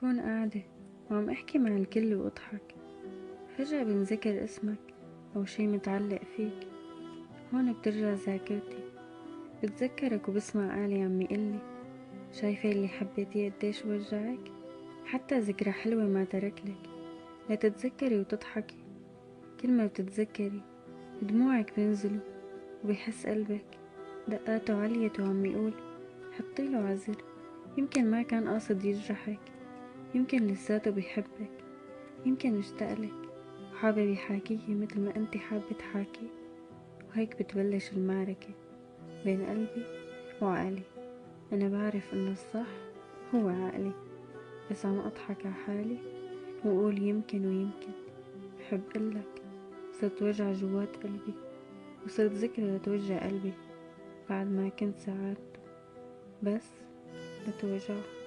بكون قاعدة وعم أحكي مع الكل وأضحك، فجأة بنذكر اسمك أو شي متعلق فيك. هون بترجع ذاكرتي، بتذكرك وبسمع آلي عم يقلي شايفة اللي حبيتيه قديش وجعك. حتى ذكرى حلوة ما تركلك لا تتذكري وتضحكي. كل ما بتتذكري دموعك بينزلوا وبيحس قلبك دقاته عليت وعم يقول حطيله عذر. يمكن ما كان قاصد يجرحك، يمكن لساته بيحبك، يمكن مشتاقلك وحابب يحاكيكي مثل ما انتي حابة تحاكي. وهيك بتبلش المعركة بين قلبي وعقلي. أنا بعرف إنه الصح هو عقلي، بس عم أضحك على حالي وأقول يمكن ويمكن. بحب قلك صرت وجع جوات قلبي، وصرت ذكرى لتوجع قلبي بعد ما كنت ساعات بس لتوجعه.